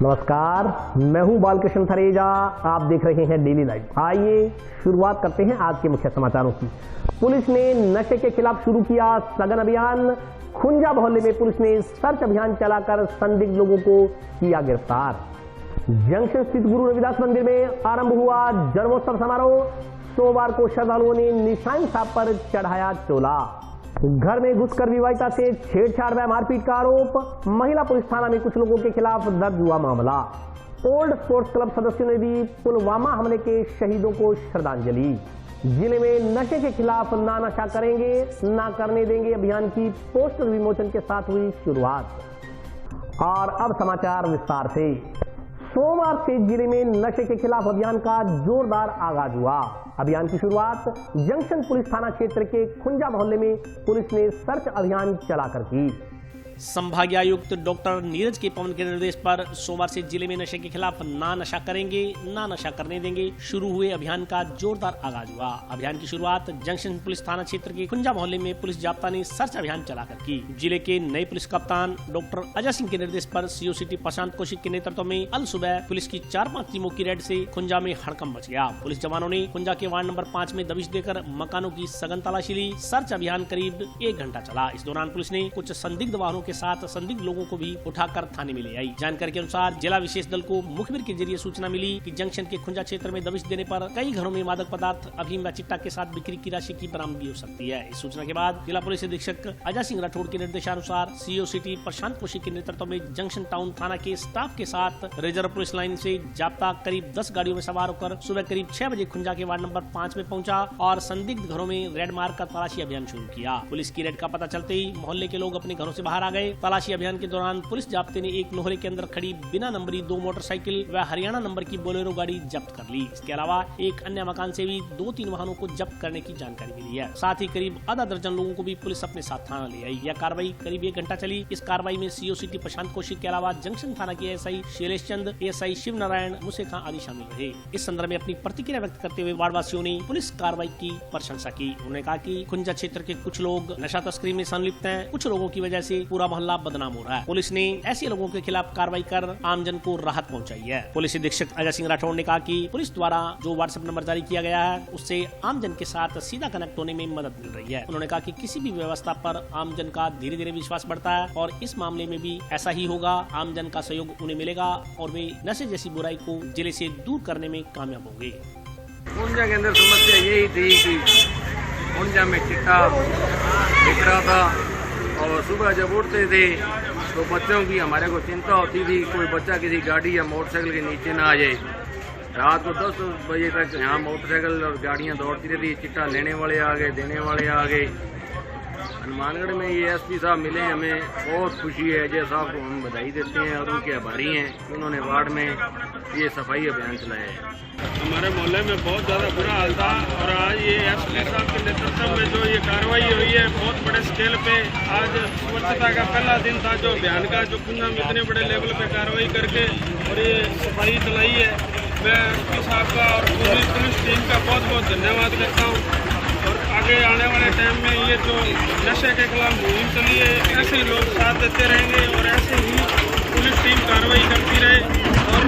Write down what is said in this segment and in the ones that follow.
नमस्कार, मैं हूं बालकृष्ण थरेजा। आप देख रहे हैं डेली लाइव। आइए शुरुआत करते हैं आज के मुख्य समाचारों की। पुलिस ने नशे के खिलाफ शुरू किया सघन अभियान। खुंजा मोहल्ले में पुलिस ने सर्च अभियान चलाकर संदिग्ध लोगों को किया गिरफ्तार। जंक्शन स्थित गुरु रविदास मंदिर में आरंभ हुआ जन्मोत्सव समारोह। सोमवार को श्रद्धालुओं ने निशान साहब पर चढ़ाया चोला। घर में घुसकर विवाहिता से छेड़छाड़ व मारपीट का आरोप। महिला पुलिस थाना में कुछ लोगों के खिलाफ दर्ज हुआ मामला। ओल्ड स्पोर्ट्स क्लब सदस्यों ने दी पुलवामा हमले के शहीदों को श्रद्धांजलि। जिले में नशे के खिलाफ ना नशा करेंगे ना करने देंगे अभियान की पोस्टर विमोचन के साथ हुई शुरुआत। और अब समाचार विस्तार से। सोमवार से जिले में नशे के खिलाफ अभियान का जोरदार आगाज हुआ। अभियान की शुरुआत जंक्शन पुलिस थाना क्षेत्र के खुंजा मोहल्ले में पुलिस ने सर्च अभियान चलाकर की। संभागायुक्त डॉक्टर नीरज के पवन के निर्देश पर सोमवार से जिले में नशे के खिलाफ ना नशा करेंगे ना नशा करने देंगे शुरू हुए अभियान का जोरदार आगाज हुआ। अभियान की शुरुआत जंक्शन पुलिस थाना क्षेत्र के खुंजा मोहल्ले में पुलिस जाब्ता ने सर्च अभियान चलाकर की। जिले के नए पुलिस कप्तान डॉक्टर अजय सिंह के निर्देश पर सीओ सिटी प्रशांत कौशिक के नेतृत्व में अल सुबह पुलिस की 4-5 टीमों की रेड से खुंजा में हड़कंप मच गया। पुलिस जवानों ने खुंजा के वार्ड नंबर 5 में दबिश देकर मकानों की सघन तलाशी ली। सर्च अभियान करीब 1 घंटा चला। इस दौरान पुलिस ने कुछ संदिग्ध वाहनों के साथ संदिग्ध लोगों को भी उठाकर थाने में ले आई। जानकारी के अनुसार जिला विशेष दल को मुखबिर के जरिए सूचना मिली कि जंक्शन के खुंजा क्षेत्र में दबिश देने पर कई घरों में मादक पदार्थ अफीम व चिट्टा के साथ बिक्री की राशि की बरामदगी हो सकती है। इस सूचना के बाद जिला पुलिस अधीक्षक अजय सिंह राठौड़ के निर्देशानुसार सीओ सिटी प्रशांत कौशिक के नेतृत्व में जंक्शन टाउन थाना के स्टाफ के साथ रिजर्व पुलिस लाइन से जाब्ता करीब 10 गाड़ियों में सवार होकर सुबह करीब 6 बजे खुंजा के वार्ड नंबर 5 में पहुंचा और संदिग्ध घरों में रेड मार कर तलाशी अभियान शुरू किया। पुलिस की रेड का पता चलते ही मोहल्ले के लोग अपने घरों से बाहर आ गए। तलाशी अभियान के दौरान पुलिस जाब्ते ने एक नोहरे के अंदर खड़ी बिना नंबरी 2 मोटरसाइकिल व हरियाणा नंबर की बोलेरो गाड़ी जब्त कर ली। इसके अलावा एक अन्य मकान से भी 2-3 वाहनों को जब्त करने की जानकारी मिली है। साथ ही करीब आधा दर्जन लोगों को भी पुलिस अपने साथ थाना ले आई। यह कार्रवाई करीब 1 घंटा चली। इस कार्रवाई में सीओ सिटी प्रशांत कौशिक के अलावा जंक्शन थाना के एसआई शैलेश चंद, एएसआई शिव नारायण, मुसे खां आदि शामिल रहे। इस संदर्भ में अपनी प्रतिक्रिया व्यक्त करते हुए वार्डवासियों ने पुलिस कार्रवाई की प्रशंसा की। उन्होंने कहा कि खुंजा क्षेत्र के कुछ लोग नशा तस्करी में संलिप्त हैं। कुछ लोगों की वजह से पूरा मोहल्ला बदनाम हो रहा है। पुलिस ने ऐसे लोगों के खिलाफ कार्रवाई कर आमजन को राहत पहुंचाई है। पुलिस अधीक्षक अजय सिंह राठौड़ ने कहा कि पुलिस द्वारा जो व्हाट्सएप नंबर जारी किया गया है उससे आमजन के साथ सीधा कनेक्ट होने में मदद मिल रही है। उन्होंने कहा कि किसी भी व्यवस्था पर आमजन का धीरे धीरे विश्वास बढ़ता है और इस मामले में भी ऐसा ही होगा। आमजन का सहयोग उन्हें मिलेगा और वे नशे जैसी बुराई को जिले से दूर करने में कामयाब होंगे। खुंजा के अंदर समस्या यही थी कि खुंजा में चिट्टा दिख रहा था और सुबह जब उठते थे तो बच्चों की हमारे को चिंता होती थी कोई बच्चा किसी गाड़ी या मोटरसाइकिल के नीचे ना आ जाए। रात को 10 बजे तक यहाँ मोटरसाइकिल और गाड़ियाँ दौड़ती रहती। चिट्टा लेने वाले आ गए, देने वाले आ गए। हनुमानगढ़ में ये एसपी साहब मिले, हमें बहुत खुशी है। अजय साहब को हम बधाई देते हैं और उनके आभारी हैं कि उन्होंने वार्ड में ये सफाई अभियान चलाया है। हमारे मोहल्ले में बहुत ज़्यादा बुरा हाल था और आज ये एसपी साहब के नेतृत्व में जो ये कार्रवाई हुई है बहुत बड़े स्केल पे। आज स्वच्छता का पहला दिन था जो अभियान का, जो खुंजा में इतने बड़े लेवल पे कार्रवाई करके और ये सफाई चलाई है। मैं एसपी साहब का और पूरी पुलिस टीम का बहुत बहुत धन्यवाद करता हूँ। और आगे आने वाले टाइम में ये जो नशे के खिलाफ मुहिम चली है ऐसे ही लोग साथ देते रहेंगे और ऐसे ही पुलिस टीम कार्रवाई करती रहे। और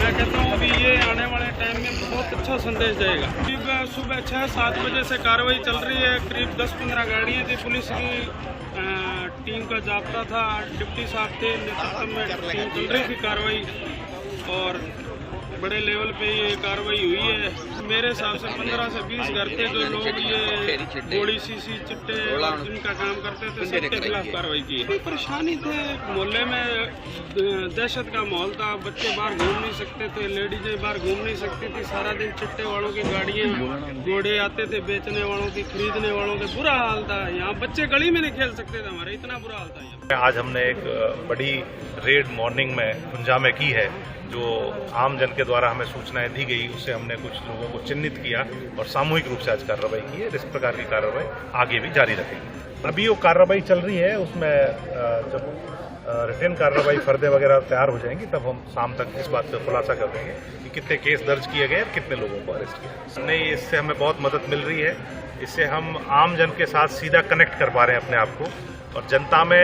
मैं कहता हूँ कि ये आने वाले टाइम में बहुत अच्छा संदेश जाएगा। करीब सुबह 6-7 बजे से कार्रवाई चल रही है। करीब 10-15 गाड़ियाँ थी पुलिस की, टीम का जाब्ता था, डिप्टी साहब थे, नेतृत्व में टीम चल रही थी कार्रवाई और बड़े लेवल पे ये कार्रवाई हुई है। मेरे हिसाब से 15 से 20 घर थे जो लोग ये गोली सीसी चिट्टे जिनका काम करते थे सबके खिलाफ कार्रवाई की है। परेशानी थे, मोहल्ले में दहशत का माहौल था। बच्चे बाहर घूम नहीं सकते थे, लेडीजें बाहर घूम नहीं सकती थी। सारा दिन चिट्टे वालों की गाड़ियाँ घोड़े आते थे, बेचने वालों की, खरीदने वालों के बुरा हाल था। यहाँ बच्चे गली में नहीं खेल सकते थे, हमारे इतना बुरा हाल था यहाँ। आज हमने एक बड़ी रेड मॉर्निंग में खुंजा में की है। जो आम जन के द्वारा हमें सूचनाएं दी गई उससे हमने कुछ लोगों को चिन्हित किया और सामूहिक रूप से आज कार्रवाई की है। इस प्रकार की कार्रवाई आगे भी जारी रखेगी। अभी वो कार्रवाई चल रही है, उसमें जब रिटेन कार्रवाई फर्दे वगैरह तैयार हो जाएंगी तब हम शाम तक इस बात का खुलासा कर देंगे कि कितने केस दर्ज किए गए और कितने लोगों को अरेस्ट किया। नहीं, इससे हमें बहुत मदद मिल रही है। इससे हम आम जन के साथ सीधा कनेक्ट कर पा रहे हैं अपने आप को और जनता में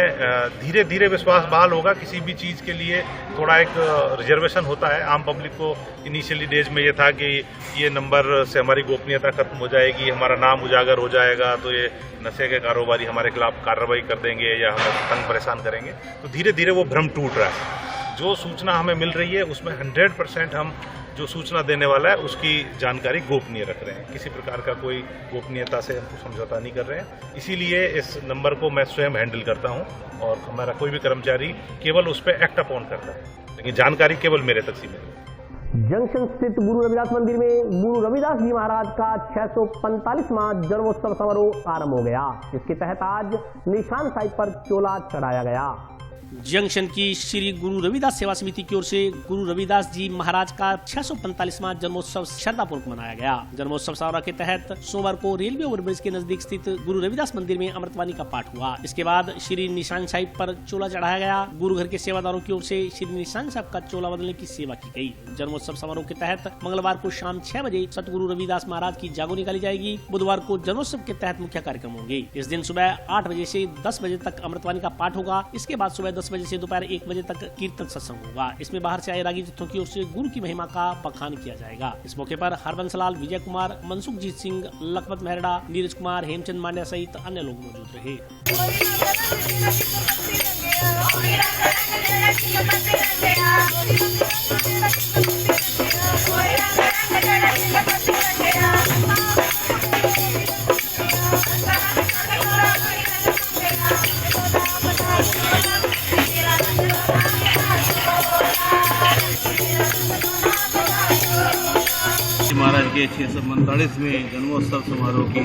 धीरे धीरे विश्वास बहाल होगा। किसी भी चीज़ के लिए थोड़ा एक रिजर्वेशन होता है। आम पब्लिक को इनिशियली डेज में ये था कि ये नंबर से हमारी गोपनीयता खत्म हो जाएगी, हमारा नाम उजागर हो जाएगा, तो ये नशे के कारोबारी हमारे खिलाफ कार्रवाई कर देंगे या हमें तंग परेशान करेंगे। तो धीरे धीरे वो भ्रम टूट रहा है। जो सूचना हमें मिल रही है उसमें 100% हम जो सूचना देने वाला है उसकी जानकारी गोपनीय रख रहे हैं। किसी प्रकार का कोई गोपनीयता से हम समझौता नहीं कर रहे हैं। इसीलिए इस नंबर को मैं स्वयं हैंडल करता हूं और हमारा कोई भी कर्मचारी केवल उस पर एक्ट अपॉन करता है, लेकिन जानकारी केवल मेरे तक सीमित है। जंक्शन स्थित गुरु रविदास मंदिर में गुरु रविदास जी महाराज का 645वां जन्मोत्सव समारोह आरंभ हो गया। इसके तहत आज निशान साहिब पर चोला चढ़ाया गया। जंक्शन की श्री गुरु रविदास सेवा समिति की ओर से गुरु रविदास जी महाराज का 645वां जन्मोत्सव श्रद्धापूर्वक मनाया गया। जन्मोत्सव समारोह के तहत सोमवार को रेलवे ओवरब्रिज के नजदीक स्थित गुरु रविदास मंदिर में अमृतवाणी का पाठ हुआ। इसके बाद श्री निशान साहिब पर चोला चढ़ाया गया। गुरु घर के सेवादारों की ओर से श्री निशान साहिब का चोला बदलने की सेवा की गई। जन्मोत्सव समारोह के तहत मंगलवार को शाम 6 बजे सतगुरु रविदास महाराज की जागो निकाली जाएगी। बुधवार को जन्मोत्सव के तहत मुख्य कार्यक्रम होंगे। इस दिन सुबह 8 बजे से 10 बजे तक अमृतवाणी का पाठ होगा। इसके बाद सुबह 10 बजे से दोपहर 1 बजे तक कीर्तन सत्संग होगा। इसमें बाहर से आए रागी जत्थों की ओर से गुरु की महिमा का बखान किया जाएगा। इस मौके पर हरबंसलाल, विजय कुमार, मनसुखजीत सिंह, लखपत मेहरा, नीरज कुमार, हेमचंद मांड्या सहित अन्य लोग मौजूद रहे। महाराज के 645वें जन्मोत्सव समारोह की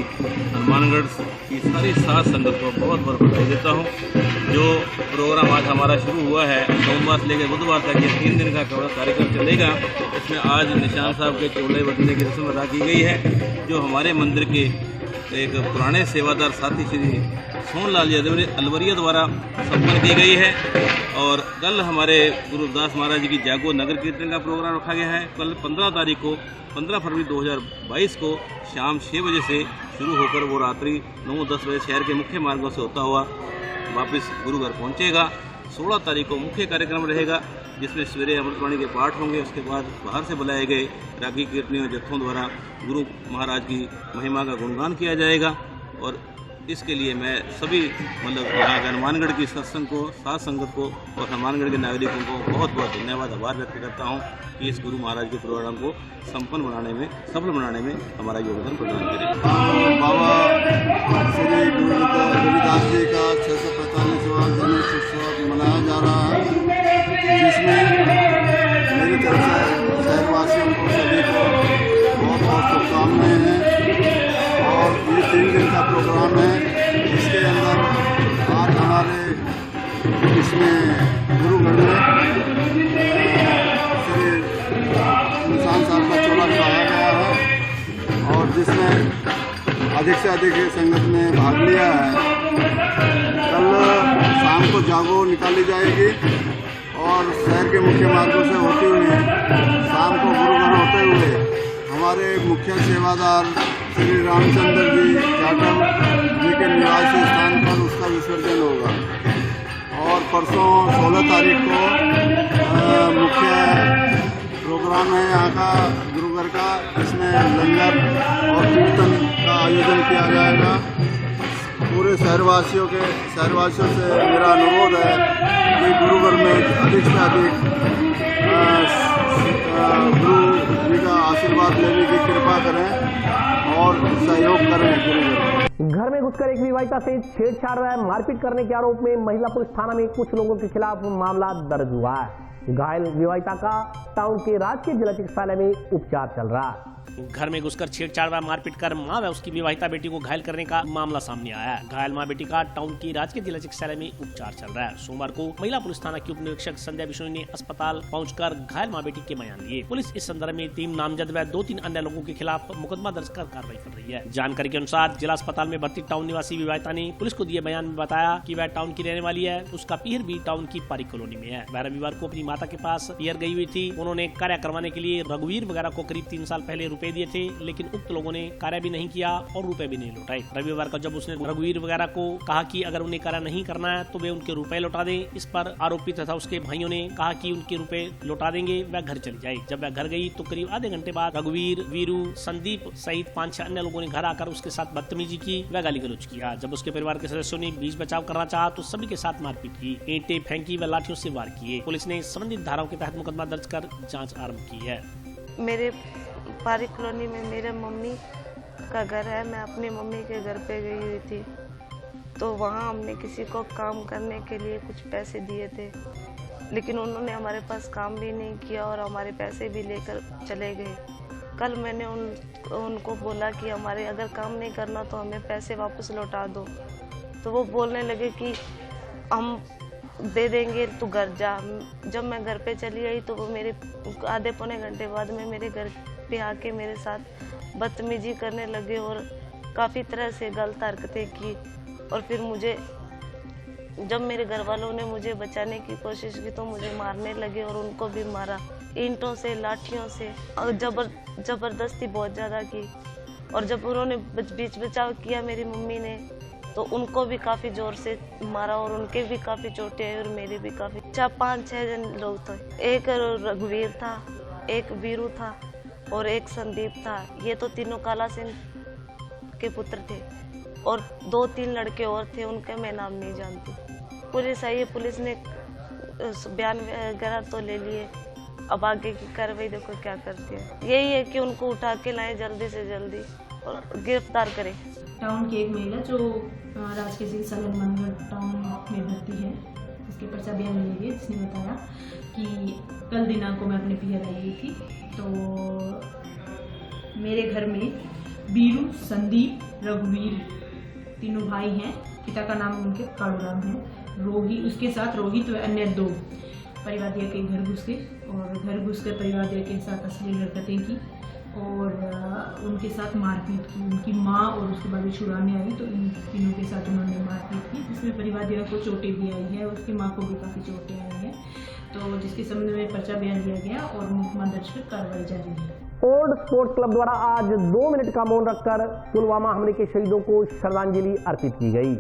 हनुमानगढ़ की सारी साध संगत को बहुत बहुत बधाई देता हूँ। जो प्रोग्राम आज हमारा शुरू हुआ है, सोमवार से लेकर बुधवार तक ये 3 दिन का कार्यक्रम चलेगा। इसमें आज निशान साहब के चोले बदलने की रस्म अदा की गई है, जो हमारे मंदिर के एक पुराने सेवादार साथी श्री सोनलाल अलवरिया द्वारा संपन्न की गई है। और कल हमारे गुरु रविदास महाराज जी की जागो नगर कीर्तन का प्रोग्राम रखा गया है। कल 15 फरवरी 2022 को शाम 6 बजे से शुरू होकर वो रात्रि 9-10 बजे शहर के मुख्य मार्गों से होता हुआ वापस गुरु घर पहुँचेगा। 16 तारीख को मुख्य कार्यक्रम रहेगा, जिसमें सवेरे अमृतवाणी के पाठ होंगे। उसके बाद बाहर से बुलाए गए रागी कीर्तनियों जत्थों द्वारा गुरु महाराज की महिमा का गुणगान किया जाएगा। और इसके लिए मैं सभी यहाँ के हनुमानगढ़ की सत्संग को, साथ संगत को और हनुमानगढ़ के नागरिकों को बहुत बहुत धन्यवाद, आभार व्यक्त करता हूँ कि इस गुरु महाराज के प्रोग्राम को संपन्न बनाने में, सफल बनाने में हमारा योगदान प्रदान करें। बाबा श्री गुरु रविदास जी का 645वां जन्मोत्सव मनाया जा रहा है, जिसमें मेरी तरफ से शहरवासियों को सभी को बहुत बहुत शुभकामनाएं हैं। और ये 3 दिन का प्रोग्राम है, इसके अंदर आज हमारे इसमें गुरुगढ़ में श्री निशान साहब का चोला चढ़ाया गया है और जिसमें अधिक से अधिक संगत ने भाग लिया है। कल शाम को जागो निकाली जाएगी और शहर के मुख्य मार्गों से होते हुए शाम को गुरुगढ़ होते हुए हमारे मुख्य सेवादार श्री रामचंद्र जी जाटव जी के निवासी स्थान पर उसका विसर्जन होगा। और परसों 16 तारीख को मुख्य प्रोग्राम है यहाँ का गुरुघर का, इसमें लंगर और कीर्तन का आयोजन किया जाएगा। पूरे शहरवासियों से मेरा अनुरोध है कि गुरुघर में अधिक से अधिक गुरु जी का आशीर्वाद लेने की कृपा करें और सहयोग करें। घर में घुसकर एक विवाहिता से छेड़छाड़ व मारपीट करने के आरोप में महिला पुलिस थाना में कुछ लोगों के खिलाफ मामला दर्ज हुआ है। घायल विवाहिता का टाउन के राजकीय जिला चिकित्सालय में उपचार चल रहा है। घर में घुसकर छेड़छाड़ व मारपीट कर मां व उसकी विवाहिता बेटी को घायल करने का मामला सामने आया है। घायल मां बेटी का टाउन की राजकीय जिला चिकित्सालय में उपचार चल रहा है। सोमवार को महिला पुलिस थाना की उप निरीक्षक संध्या बिश्नोई ने अस्पताल पहुंचकर घायल मां बेटी के बयान लिए। पुलिस इस संदर्भ में 3 नामजद व 2-3 अन्य लोगों के खिलाफ मुकदमा दर्ज कर कार्रवाई कर रही है। जानकारी के अनुसार जिला अस्पताल में भर्ती टाउन निवासी विवाहिता ने पुलिस को दिए बयान में बताया कि वह टाउन की रहने वाली है। उसका पीहर भी टाउन की पारी कॉलोनी में है। वह रविवार को अपनी माता के पास पीहर गई हुई थी। उन्होंने कार्य करवाने के लिए रघुवीर वगैरह को करीब 3 साल पहले रुपए दिए थे, लेकिन उक्त लोगों ने कार्य भी नहीं किया और रुपए भी नहीं लौटाए। रविवार को जब उसने रघुवीर वगैरह को कहा कि अगर उन्हें कार्य नहीं करना है तो वे उनके रुपए लौटा दें, इस पर आरोपी तथा उसके भाइयों ने कहा कि उनके रुपए लौटा देंगे, वह घर चली जाए। जब वह घर गई तो करीब आधे घंटे बाद रघुवीर, वीरू, संदीप सहित 5-6 अन्य लोगों ने घर आकर उसके साथ बदतमीजी की व गाली गलौज किया। जब उसके परिवार के सदस्यों ने बीच बचाव करना चाहा तो सभी के साथ मारपीट की, ईंटें फेंकी व लाठियों से वार किए। पुलिस ने संबंधित धाराओं के तहत मुकदमा दर्ज कर जाँच आरम्भ की है। मेरे पारी कॉलोनी में मेरे मम्मी का घर है। मैं अपनी मम्मी के घर पे गई हुई थी, तो वहाँ हमने किसी को काम करने के लिए कुछ पैसे दिए थे, लेकिन उन्होंने हमारे पास काम भी नहीं किया और हमारे पैसे भी लेकर चले गए। कल मैंने उनको बोला कि हमारे अगर काम नहीं करना तो हमें पैसे वापस लौटा दो, तो वो बोलने लगे कि हम दे देंगे, तू घर जा। जब मैं घर पे चली आई तो वो मेरे आधे पौने घंटे बाद में मेरे घर पे आके मेरे साथ बदतमीजी करने लगे और काफ़ी तरह से गलत हरकतें की। और फिर मुझे, जब मेरे घर वालों ने मुझे बचाने की कोशिश की तो मुझे मारने लगे और उनको भी मारा, ईंटों से, लाठियों से, और ज़बरदस्ती बहुत ज़्यादा की। और जब उन्होंने बीच बचाव किया मेरी मम्मी ने, तो उनको भी काफ़ी ज़ोर से मारा और उनके भी काफ़ी चोटें आई और मेरी भी काफ़ी। 5-6 जन लोग थे। एक रघुवीर था, एक वीरू था और एक संदीप था। ये तो तीनों काला सिंह के पुत्र थे और 2-3 लड़के और थे, उनके मैं नाम नहीं जानती। पुलिस आई है, पुलिस ने बयान वगैरह तो ले लिए, अब आगे की कार्रवाई देखो क्या करती है। यही है कि उनको उठा के लाएं जल्दी से जल्दी और गिरफ्तार करें। टाउन की एक महिला जो राजकीय चिकित्सालय हनुमानगढ़ टाउन में भर्ती है, इसके पर्चा बयान ली गई, जिसने बताया कि कल दिनांक को मैं अपने पियर आई हुई थी, तो मेरे घर में वीरू, संदीप, रघुवीर तीनों भाई हैं। पिता का नाम उनके कालूराम है। रोहित, उसके साथ रोहित व अन्य 2 परिवादियों के घर घुस गए और घर घुसकर परिवादियों के साथ अश्लील हरकतें की और उनके साथ मारपीट की। उनकी माँ और उसके बाद छुड़ाने आई तो इन तीनों के साथ उन्होंने मारपीट की, जिसमें परिवादियों को चोटें भी आई है, उसकी माँ को भी काफ़ी चोटें आई हैं। तो जिसके संबंध में पर्चा बयान दिया गया और मुकदमा दर्ज कर कार्रवाई जारी है। ओल्ड स्पोर्ट्स क्लब द्वारा आज 2 मिनट का मौन रखकर पुलवामा हमले के शहीदों को श्रद्धांजलि अर्पित की गई।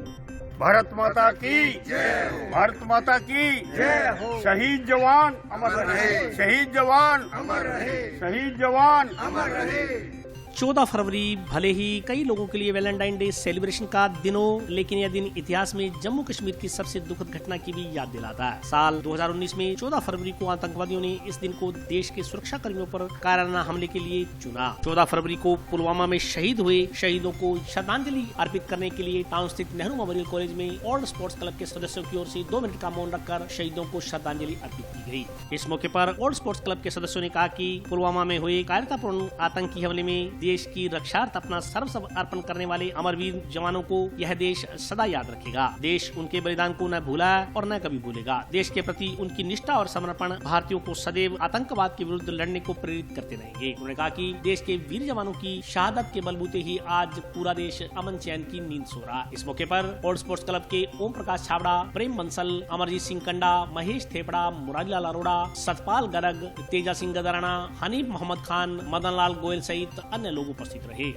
भारत माता की जय, भारत माता की जय हो। शहीद जवान अमर रहे, शहीद जवान अमर रहे, शहीद जवान अमर रहे। 14 फरवरी भले ही कई लोगों के लिए वैलेंटाइन डे सेलिब्रेशन का दिन हो, लेकिन यह दिन इतिहास में जम्मू कश्मीर की सबसे दुखद घटना की भी याद दिलाता है। साल 2019 में 14 फरवरी को आतंकवादियों ने इस दिन को देश के सुरक्षा कर्मियों पर कायराना हमले के लिए चुना। 14 फरवरी को पुलवामा में शहीद हुए शहीदों को श्रद्धांजलि अर्पित करने के लिए टाउन स्थित नेहरू मेमोरियल कॉलेज में ओल्ड स्पोर्ट्स क्लब के सदस्यों की ओर से 2 मिनट का मौन रखकर शहीदों को श्रद्धांजलि अर्पित की गई। इस मौके पर ओल्ड स्पोर्ट्स क्लब के सदस्यों ने कहा कि पुलवामा में हुए कायरतापूर्ण आतंकी हमले में देश की रक्षार्थ अपना सर्वस्व अर्पण करने वाले अमरवीर जवानों को यह देश सदा याद रखेगा। देश उनके बलिदान को न भूला और न कभी भूलेगा। देश के प्रति उनकी निष्ठा और समर्पण भारतीयों को सदैव आतंकवाद के विरुद्ध लड़ने को प्रेरित करते रहेंगे। उन्होंने कहा कि देश के वीर जवानों की शहादत के बलबूते ही आज पूरा देश अमन चैन की नींद सो रहा। इस मौके पर ओल्ड स्पोर्ट्स क्लब के ओम प्रकाश छाबड़ा, प्रेम बंसल, अमरजीत सिंह कंडा, महेश थेपड़ा, मुरारीलाल अरोड़ा, सतपाल गर्ग, तेजा सिंह गदराना, हनीफ मोहम्मद खान, मदन लाल गोयल सहित अन्य लोग उपस्थित रहे।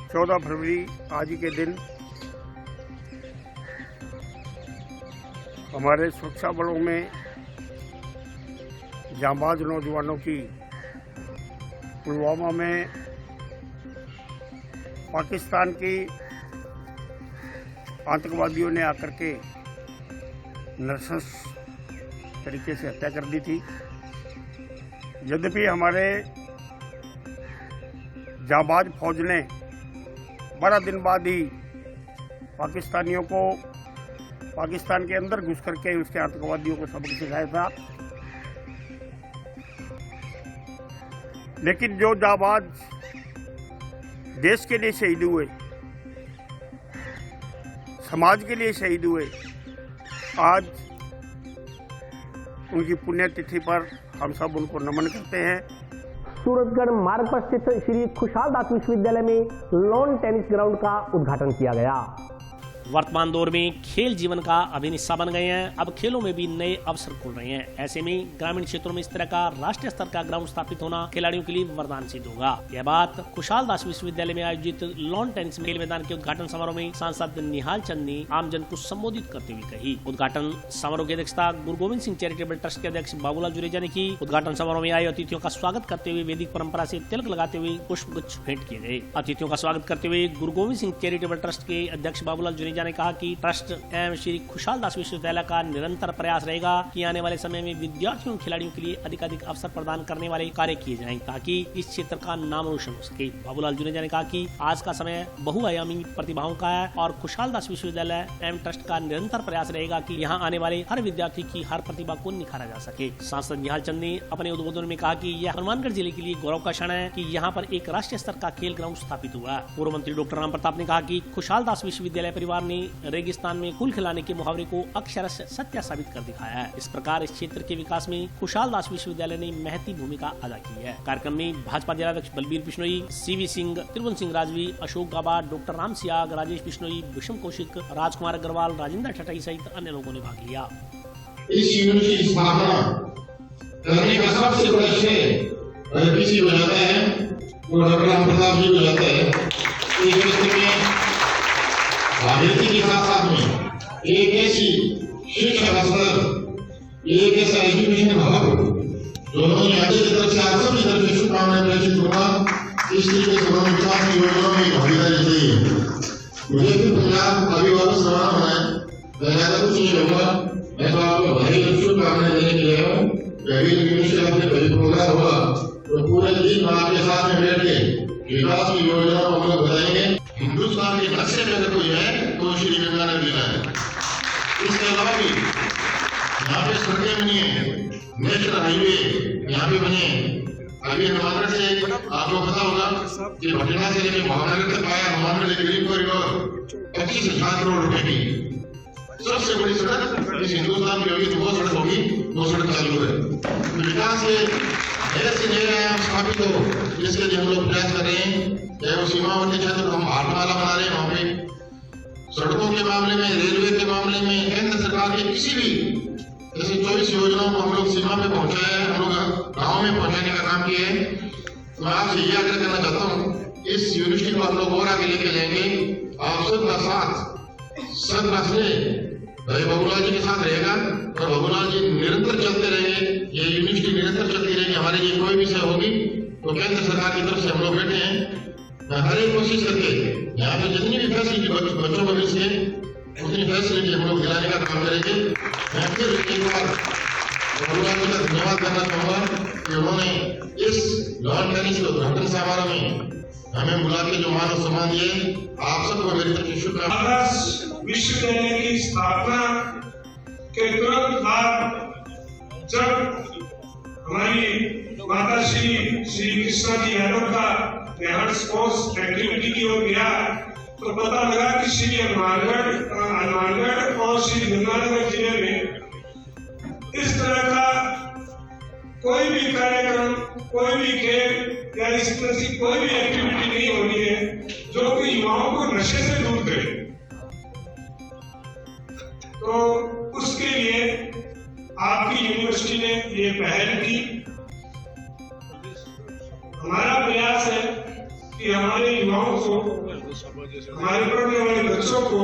14 फरवरी आज के दिन हमारे सुरक्षा बलों में जांबाज नौजवानों की पुलवामा में पाकिस्तान की आतंकवादियों ने आकर के नृशंस तरीके से हत्या कर दी थी। यद्यपि हमारे जांबाज फौज ने 12 दिन बाद ही पाकिस्तानियों को पाकिस्तान के अंदर घुस करके उसके आतंकवादियों को सबक सिखाया था। लेकिन जो जांबाज देश के लिए शहीद हुए, समाज के लिए शहीद हुए, आज उनकी पुण्यतिथि पर हम सब उनको नमन करते हैं। सूरजगढ़ मार्ग पर स्थित श्री खुशहाल दास विश्वविद्यालय में लॉन टेनिस ग्राउंड का उद्घाटन किया गया। वर्तमान दौर में खेल जीवन का अभिन्न हिस्सा बन गए हैं। अब खेलों में भी नए अवसर खुल रहे हैं। ऐसे में ग्रामीण क्षेत्रों में इस तरह का राष्ट्रीय स्तर का ग्राउंड स्थापित होना खिलाड़ियों के लिए वरदान सिद्ध होगा। यह बात खुशहाल दास विश्वविद्यालय में आयोजित लॉन टेनिस खेल मैदान के उद्घाटन समारोह में सांसद निहाल चंद ने आमजन को संबोधित करते हुए कही। उद्घाटन समारोह की अध्यक्षता गुरु गोविंद सिंह चैरिटेबल ट्रस्ट के अध्यक्ष बाबूलाल जुनेजा ने की। उद्घाटन समारोह में आए अतिथियों का स्वागत करते हुए वैदिक परंपरा से तिलक लगाते हुए पुष्पगुच्छ भेंट किए गए। अतिथियों का स्वागत करते हुए गुरु गोविंद सिंह चैरिटेबल ट्रस्ट के अध्यक्ष बाबूलाल जुनेजा ने कहा कि ट्रस्ट एवं श्री खुशहाल दास विश्वविद्यालय का निरंतर प्रयास रहेगा कि आने वाले समय में विद्यार्थियों और खिलाड़ियों के लिए अधिक अवसर प्रदान करने वाले कार्य किए जाएं ताकि इस क्षेत्र का नाम रोशन हो सके। बाबूलाल जुनेजा ने कहा कि आज का समय बहुआयामी प्रतिभाओं का है और खुशहाल दास विश्वविद्यालय एवं ट्रस्ट का निरंतर प्रयास रहेगा कि यहाँ आने वाले हर विद्यार्थी की हर प्रतिभा को निखारा जा सके। सांसद निहाल चंद ने अपने उद्बोधन में कहा कि यह हनुमानगढ़ जिले के लिए गौरव का क्षण है कि यहाँ पर एक राष्ट्रीय स्तर का खेल ग्राउंड स्थापित हुआ है। पूर्व मंत्री डॉक्टर राम प्रताप ने कहा कि खुशहाल दास विश्वविद्यालय परिवार ने रेगिस्तान में कुल खिलाने के मुहावरे को अक्षरशः सत्य साबित कर दिखाया है। इस प्रकार इस क्षेत्र के विकास में खुशहाल दास विश्वविद्यालय ने महती भूमिका अदा की है। कार्यक्रम में भाजपा जिलाध्यक्ष बलबीर बिश्नोई, सीवी सिंह, त्रिभुवन सिंह राजवी, अशोक गाबा, डॉक्टर राम सियाग, राजेश बिश्नोई, विषम कौशिक, राजकुमार अग्रवाल, राजेंद्र ठटाई सहित अन्य लोगों ने भाग लिया। इस यूनिवर्सिटी की स्थापना करने का सबसे बड़ा श्रेय अगर किसी को जाता है वो डॉक्टर राम प्रताप जी को जाता है। इस यूनिवर्सिटी में राजनीति के साथ में एक ऐसी शिक्षा स्तर, एक ऐसा एजुकेशन हब जो उन्होंने आगे की तरफ से आप सभी तरफ से शुभकामनाएं प्रेषित होगा। इस तरीके से उन्होंने विकास की योजनाओं में भागीदारी चाहिए। मुझे फिर पंजाब अभी वापस रवाना होना है। मैं ज्यादा कुछ नहीं कहूँगा। मैं तो आपको भाई शुभकामनाएं देने के लिए आया हूँ। अभी यूनिवर्सिटी अपने कभी प्रोग्राम होगा तो पूरे दिन आपके साथ में बैठ के विकास की योजनाओं को हम लोग बताएंगे। हिंदुस्तान के नक्शे में अगर कोई है तो श्री गंगानगर जिला है। इसके अलावा भी यहाँ पे सड़कें बनी है, नेशनल हाईवे यहाँ पे बने। अभी हनुमानगढ़ से आपको पता होगा कि भटिंडा से लेकर भावनगर तक आया हनुमानगढ़ एक ग्रीन कॉरिडोर 25,000 करोड़ रुपए की सबसे बड़ी सड़क इस हिंदुस्तान की होगी। तो वो सड़क होगी, वो सड़क चालू है। विकास से ऐसे नए आयाम स्थापित हो जिसके लिए हम लोग प्रयास कर रहे हैं। चाहे वो सीमावर्ती क्षेत्र हम भारतमाला बना रहे हैं, वहाँ पे सड़कों के मामले में, रेलवे के मामले में केंद्र सरकार की किसी भी जैसे 24 योजनाओं को हम लोग सीमा पे पहुंचाया है, हम लोग गाँव में पहुंचाने का काम किया है। तो मैं आपसे ये आग्रह करना चाहता हूँ इस यूनिवर्सिटी को हम लोग और आगे लेके जाएंगे। आप सबका साथ सबका श्रेय भाई बाबूलाल जी के साथ रहेगा और बाबूलाल जी निरंतर चलते रहेंगे। ये यूनिवर्सिटी निरंतर चलती रहेगी। हमारे लिए कोई विषय होगी तो केंद्र सरकार की तरफ से हम लोग बैठे हैं। मैं हर एक कोशिश करके यहाँ पे जितनी भी फैसिलिटी बच्चों को मिल सके उतनी फैसिलिटी हम लोग दिलाने का काम करेंगे। मैं फिर एक बार बाबूलाल जी का धन्यवाद करना चाहूँगा कि उन्होंने इस लॉन टेनिस के उद्घाटन समारोह में हमें बुला के जो मान और सम्मान दिए, आप सबको मेरी तरफ से शुभकामनाएं। विश्वविद्यालय की स्थापना के तुरंत बाद जब हमारी माता श्री कृष्णा जी यादव का ध्यान स्पोर्ट्स एक्टिविटी की ओर गया तो पता लगा कि श्री हनुमानगढ़ और श्री गंगानगर जिले में इस तरह का कोई भी कार्यक्रम, कोई भी खेल या इस तरह की कोई भी एक्टिविटी नहीं होनी है जो कि युवाओं को नशे से दूर करे। तो उसके लिए आपकी यूनिवर्सिटी ने ये पहल की। हमारा प्रयास है कि हमारे युवाओं को, हमारे पढ़ने वाले बच्चों को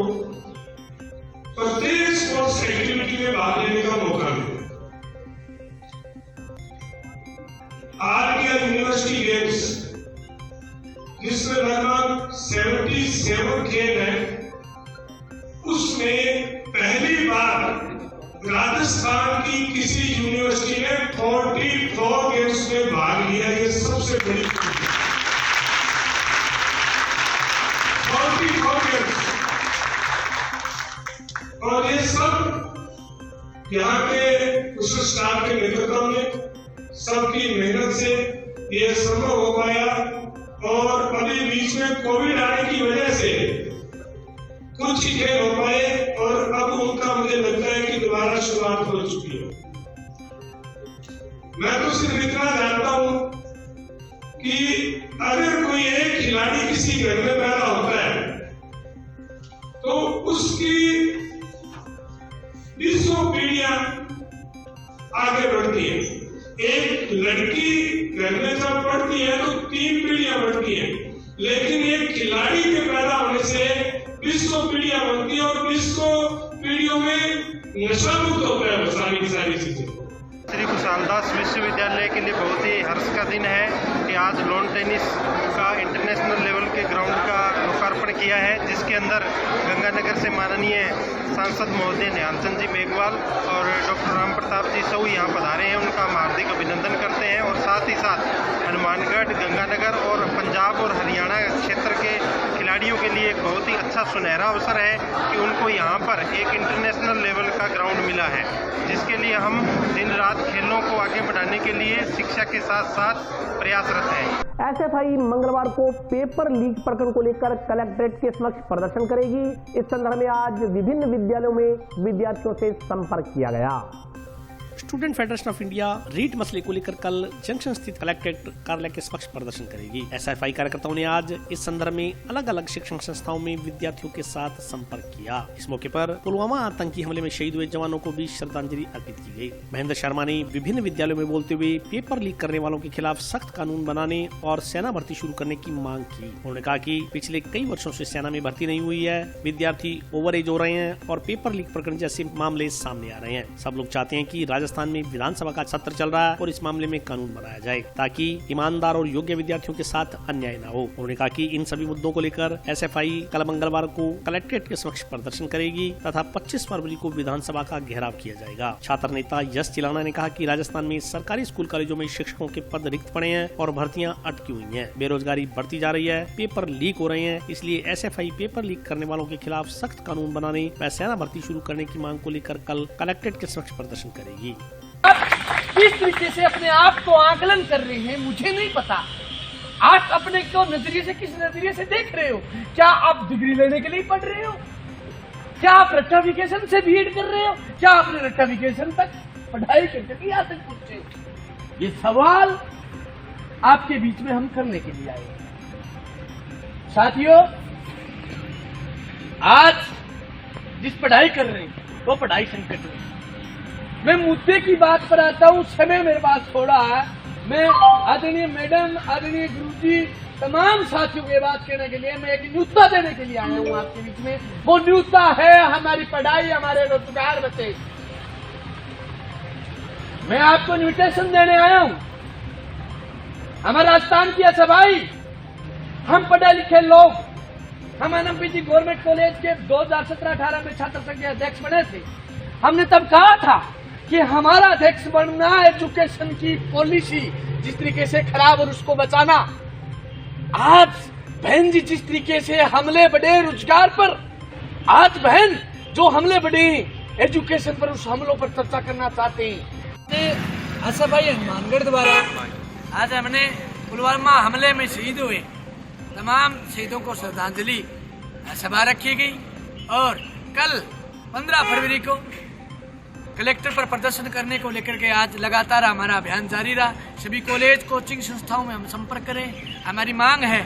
प्रत्येक स्पोर्ट्स एक्टिविटी में भाग लेने का मौका मिले। आर यूनिवर्सिटी गेम्स जिसमें लगभग 77 खेल हैं, उसमें पहली बार राजस्थान की किसी यूनिवर्सिटी ने 44 गेम्स में भाग लिया। ये सबसे बड़ी 44 गेम्स, और ये सब यहाँ के उस स्टाफ के नेतृत्व में सबकी मेहनत से ये संभव हो पाया। और अभी बीच में कोविड आने की वजह से कुछ ही खेल हो पाए और अब उनका मुझे लगता है कि दोबारा शुरुआत हो चुकी है। मैं तो सिर्फ इतना जानता हूं कि अगर कोई एक खिलाड़ी किसी घर में पैदा होता है तो उसकी 20 पीढ़ियां आगे बढ़ती है। एक लड़की घर में जब पढ़ती है तो 3 पीढ़ियां बढ़ती हैं, लेकिन एक खिलाड़ी के पैदा होने से 20 पीढ़ियां बनती है और 20 पीढ़ियों में नशा मुक्त होता है सारी चीजें। श्री कुशालदास विश्वविद्यालय के लिए बहुत ही हर्ष का दिन है कि आज लॉन टेनिस का इंटरनेशनल लेवल के ग्राउंड का लोकार्पण किया है, जिसके अंदर गंगानगर से माननीय सांसद महोदय निहालचंद जी मेघवाल और डॉक्टर राम प्रताप जी सऊ यहाँ पधारे हैं। उनका हम हार्दिक अभिनंदन करते हैं और साथ ही साथ हनुमानगढ़, गंगानगर और पंजाब और हरियाणा क्षेत्र के खिलाड़ियों के लिए एक बहुत ही अच्छा सुनहरा अवसर है कि उनको यहाँ पर एक इंटरनेशनल लेवल का ग्राउंड मिला है, जिसके लिए हम दिन रात खेलों को आगे बढ़ाने के लिए शिक्षा के साथ साथ प्रयासरत हैं। एसएफआई मंगलवार को पेपर लीक प्रकरण को लेकर कलेक्ट्रेट के समक्ष प्रदर्शन करेगी। इस संदर्भ में आज विभिन्न विद्यालयों में विद्यार्थियों से संपर्क किया गया। Student Federation of India REET मसले को लेकर कल जंक्शन स्थित कलेक्ट्रेट कार्यालय के समक्ष प्रदर्शन करेगी। एसएफआई कार्यकर्ताओं ने आज इस संदर्भ में अलग अलग शिक्षण संस्थाओं में विद्यार्थियों के साथ संपर्क किया। इस मौके पर पुलवामा आतंकी हमले में शहीद हुए जवानों को भी श्रद्धांजलि अर्पित की गई। महेंद्र शर्मा ने विभिन्न विद्यालयों में बोलते हुए पेपर लीक करने वालों के खिलाफ सख्त कानून बनाने और सेना भर्ती शुरू करने की मांग की। उन्होंने कहा कि पिछले कई वर्षों से सेना में भर्ती नहीं हुई है, विद्यार्थी ओवर एज हो रहे हैं और पेपर लीक प्रकरण जैसे मामले सामने आ रहे हैं। सब लोग चाहते हैं कि राजस्थान में विधानसभा का सत्र चल रहा है और इस मामले में कानून बनाया जाए ताकि ईमानदार और योग्य विद्यार्थियों के साथ अन्याय न हो। उन्होंने कहा कि इन सभी मुद्दों को लेकर एसएफआई कल मंगलवार को कलेक्ट्रेट के समक्ष प्रदर्शन करेगी तथा 25 फरवरी को विधानसभा का घेराव किया जाएगा। छात्र नेता यश चिलाना ने कहा कि राजस्थान में सरकारी स्कूल कॉलेजों में शिक्षकों के पद रिक्त पड़े हैं और भर्तियां अटकी हुई हैं, बेरोजगारी बढ़ती जा रही है, पेपर लीक हो रहे हैं। इसलिए एसएफआई पेपर लीक करने वालों के खिलाफ सख्त कानून बनाने व सेना भर्ती शुरू करने की मांग को लेकर कल कलेक्ट्रेट के समक्ष प्रदर्शन करेगी। किस तरीके से अपने आप को आकलन कर रहे हैं मुझे नहीं पता। आप अपने को नजरिए से किस नजरिए से देख रहे हो? क्या आप डिग्री लेने के लिए पढ़ रहे हो? क्या आप रट्टाफिकेशन से बीएड कर रहे हो? क्या आपने रट्टाफिकेशन तक पढ़ाई करके यहाँ तक पहुंचे? ये सवाल आपके बीच में हम करने के लिए आए। साथियों, आज जिस पढ़ाई कर रहे हैं वो पढ़ाई संकट में। मैं मुद्दे की बात पर आता हूँ, समय मेरे पास थोड़ा है। मैं आदरणीय मैडम, आदरणीय गुरुजी, तमाम साथियों के बात कहने के लिए मैं एक न्यूनता देने के लिए आया हूँ आपके बीच में। वो न्यूनता है हमारी पढ़ाई, हमारे रोजगार बचे। मैं आपको इन्विटेशन देने आया हूँ। हमारे राजस्थान की सभाई, हम पढ़े लिखे लोग, हम एनएमपीजी गवर्नमेंट कॉलेज के 2017-18 में छात्र संघ के अध्यक्ष बने थे। हमने तब कहा था कि हमारा अध्यक्ष बनना एजुकेशन की पॉलिसी जिस तरीके से खराब और उसको बचाना। आज बहन जी जिस तरीके से हमले बढ़े रोजगार पर, आज बहन जो हमले बढ़े एजुकेशन पर, उस हमलों पर चर्चा करना चाहते हैं। एसएफआई हनुमानगढ़ द्वारा आज हमने पुलवामा हमले में शहीद हुए तमाम शहीदों को श्रद्धांजलि सभा रखी गई और कल 15 फरवरी को कलेक्टर पर प्रदर्शन करने को लेकर के आज लगातार हमारा अभियान जारी रहा। सभी कॉलेज कोचिंग संस्थाओं में हम संपर्क करें। हमारी मांग है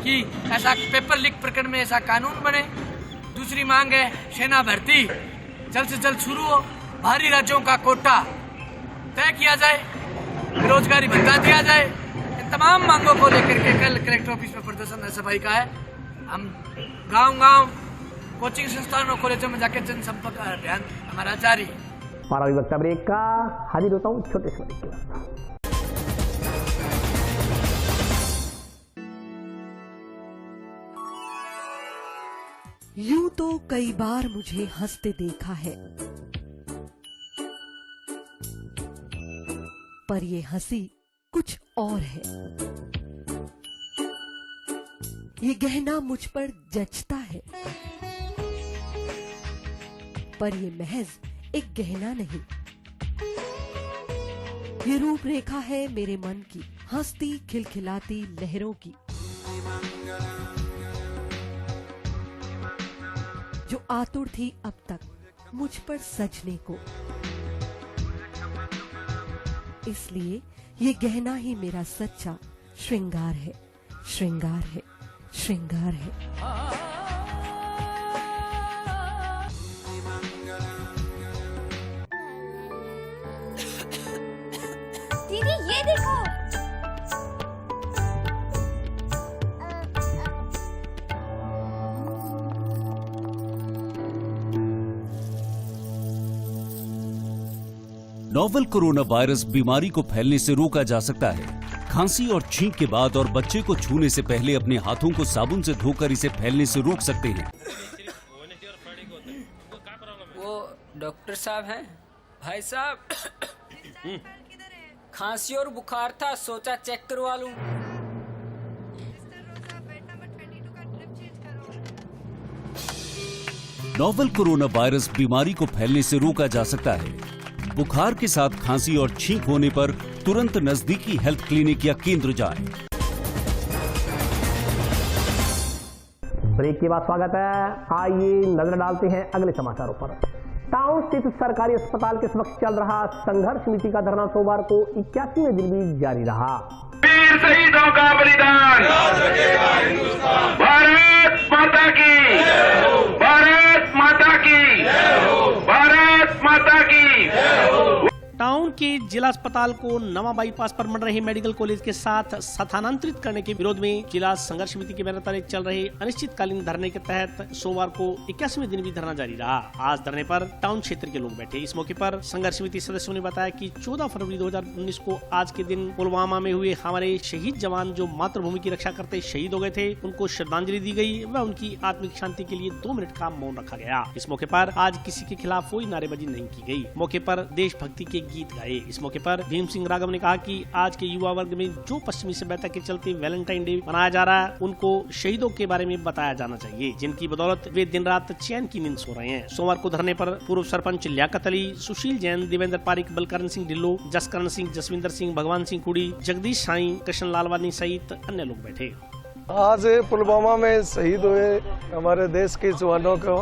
कि ऐसा पेपर लीक प्रकरण में ऐसा कानून बने। दूसरी मांग है सेना भर्ती जल्द से जल्द शुरू हो, बाहरी राज्यों का कोटा तय किया जाए, बेरोजगारी भत्ता दिया जाए। इन तमाम मांगों को लेकर के कल कलेक्टर ऑफिस में प्रदर्शन एसएफआई का है। हम गाँव-गाँव कोचिंग संस्थानों कॉलेजों में जाकर जनसंपर्क अभियान हमारा जारी है। पाराविवक्ता ब्रेक का हाजिर होता हूँ छोटे से ब्रेक के बाद। यूं तो कई बार मुझे हंसते देखा है, पर ये हंसी कुछ और है। ये गहना मुझ पर जचता है, पर ये महज एक गहना नहीं, ये रूपरेखा है मेरे मन की, हंसती खिलखिलाती लहरों की, जो आतुर थी अब तक मुझ पर सजने को। इसलिए ये गहना ही मेरा सच्चा श्रृंगार है, श्रृंगार है, श्रृंगार है। दीदी ये देखो। नोवेल कोरोना वायरस बीमारी को फैलने से रोका जा सकता है। खांसी और छींक के बाद और बच्चे को छूने से पहले अपने हाथों को साबुन से धोकर इसे फैलने से रोक सकते हैं। वो डॉक्टर साहब हैं? भाई साहब खांसी और बुखार था, सोचा चेक करवा लूं। नोवेल कोरोना वायरस बीमारी को फैलने से रोका जा सकता है। बुखार के साथ खांसी और छींक होने पर तुरंत नजदीकी हेल्थ क्लिनिक या केंद्र जाएं। ब्रेक के बाद स्वागत है। आइए नजर डालते हैं अगले समाचारों पर। टाउन स्थित सरकारी अस्पताल के समक्ष चल रहा संघर्ष समिति का धरना सोमवार को 81वें दिन भी जारी रहा। वीर शहीदों का बलिदान, भारत माता की, भारत माता की, भारत माता की। टाउन के जिला अस्पताल को नवा बाईपास पर बन रहे मेडिकल कॉलेज के साथ स्थानांतरित करने के विरोध में जिला संघर्ष समिति के बैनर तले चल रहे अनिश्चितकालीन धरने के तहत सोमवार को 81वें दिन भी धरना जारी रहा। आज धरने पर टाउन क्षेत्र के लोग बैठे। इस मौके पर संघर्ष समिति सदस्यों ने बताया कि 14 फरवरी 2019 को आज के दिन पुलवामा में हुए हमारे शहीद जवान जो मातृभूमि की रक्षा करते शहीद हो गए थे, उनको श्रद्धांजलि दी गई व उनकी आत्मिक शांति के लिए 2 मिनट का मौन रखा गया। इस मौके पर आज किसी के खिलाफ कोई नारेबाजी नहीं की गई। मौके पर देशभक्ति के गीत गाए। इस मौके पर भीम सिंह राघव ने कहा कि आज के युवा वर्ग में जो पश्चिमी सभ्यता के चलते वैलेंटाइन डे मनाया जा रहा है, उनको शहीदों के बारे में बताया जाना चाहिए, जिनकी बदौलत वे दिन रात चैन की नींद सो रहे हैं। सोमवार को धरने पर पूर्व सरपंच लियाकत अली, सुशील जैन, देवेंद्र पारिक, बलकरण सिंह ढिल्लो, जसकरण सिंह, जसविंदर सिंह, भगवान सिंह कुड़ी, जगदीश साई, कृष्ण लालवानी सहित अन्य लोग बैठे। आज पुलवामा में शहीद हुए हमारे देश के जवानों को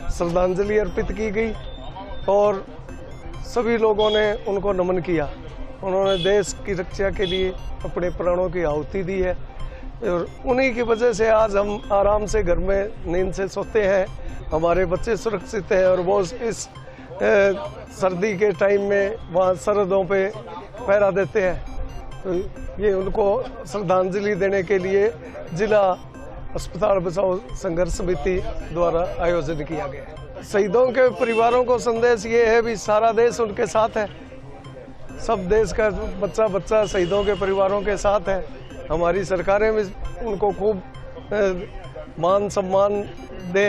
श्रद्धांजलि अर्पित की गई और सभी लोगों ने उनको नमन किया। उन्होंने देश की रक्षा के लिए अपने प्राणों की आहुति दी है और उन्हीं की वजह से आज हम आराम से घर में नींद से सोते हैं। हमारे बच्चे सुरक्षित हैं और वो इस सर्दी के टाइम में वहाँ सरहदों पे पहरा देते हैं। तो ये उनको श्रद्धांजलि देने के लिए जिला अस्पताल बचाओ संघर्ष समिति द्वारा आयोजन किया गया है। शहीदों के परिवारों को संदेश ये है भी सारा देश उनके साथ है। सब देश का बच्चा बच्चा शहीदों के परिवारों के साथ है। हमारी सरकारें भी उनको खूब मान सम्मान दे,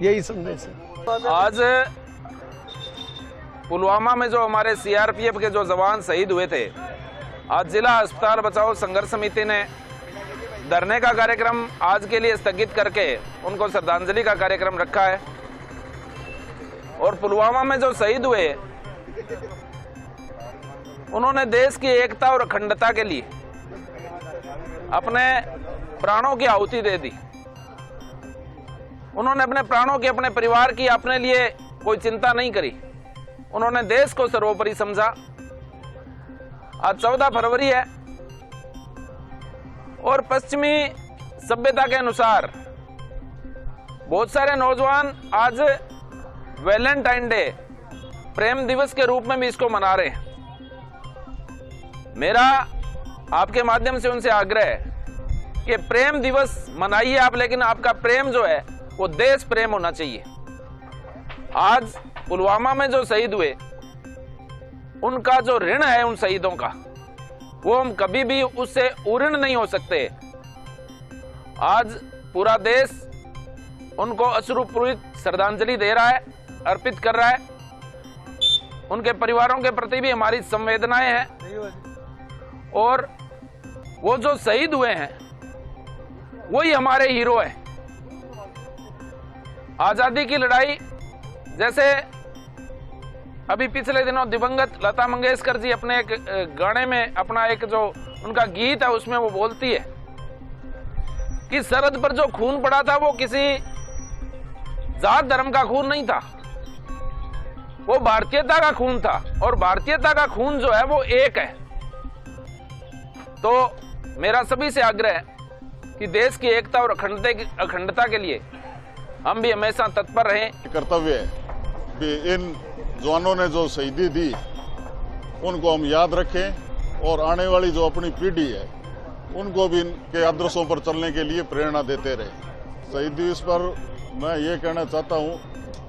यही संदेश है। आज पुलवामा में जो हमारे सीआरपीएफ के जो जवान शहीद हुए थे, आज जिला अस्पताल बचाओ संघर्ष समिति ने धरने का कार्यक्रम आज के लिए स्थगित करके उनको श्रद्धांजलि का कार्यक्रम रखा है। और पुलवामा में जो शहीद हुए, उन्होंने देश की एकता और अखंडता के लिए अपने प्राणों की आहुति दे दी। उन्होंने अपने प्राणों की, अपने परिवार की, अपने लिए कोई चिंता नहीं करी। उन्होंने देश को सर्वोपरि समझा। आज 14 फरवरी है और पश्चिमी सभ्यता के अनुसार बहुत सारे नौजवान आज वैलेंटाइन डे, प्रेम दिवस के रूप में भी इसको मना रहे हैं। मेरा आपके माध्यम से उनसे आग्रह है कि प्रेम दिवस मनाइए आप, लेकिन आपका प्रेम जो है वो देश प्रेम होना चाहिए। आज पुलवामा में जो शहीद हुए, उनका जो ऋण है उन शहीदों का, वो हम कभी भी उससे उऋण नहीं हो सकते। आज पूरा देश उनको अश्रुपूरित श्रद्धांजलि दे रहा है, अर्पित कर रहा है। उनके परिवारों के प्रति भी हमारी संवेदनाएं हैं और वो जो शहीद हुए हैं वही हमारे हीरो हैं। आजादी की लड़ाई, जैसे अभी पिछले दिनों दिवंगत लता मंगेशकर जी अपने एक गाने में, अपना एक जो उनका गीत है उसमें वो बोलती है कि सरहद पर जो खून पड़ा था वो किसी जात धर्म का खून नहीं था, वो भारतीयता का खून था और भारतीयता का खून जो है वो एक है। तो मेरा सभी से आग्रह है कि देश की एकता और अखंडता के लिए हम भी हमेशा तत्पर रहें। कर्तव्य है कि इन जवानों ने जो शहीदी दी उनको हम याद रखें और आने वाली जो अपनी पीढ़ी है उनको भी इनके आदर्शों पर चलने के लिए प्रेरणा देते रहे। शहीद दिवस पर मैं ये कहना चाहता हूँ,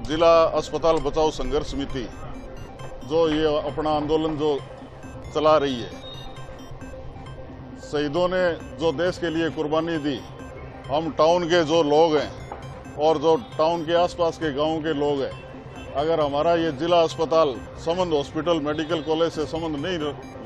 जिला अस्पताल बचाओ संघर्ष समिति जो ये अपना आंदोलन जो चला रही है, शहीदों ने जो देश के लिए कुर्बानी दी, हम टाउन के जो लोग हैं और जो टाउन के आसपास के गाँव के लोग हैं, अगर हमारा ये जिला अस्पताल संबंध हॉस्पिटल मेडिकल कॉलेज से संबंध नहीं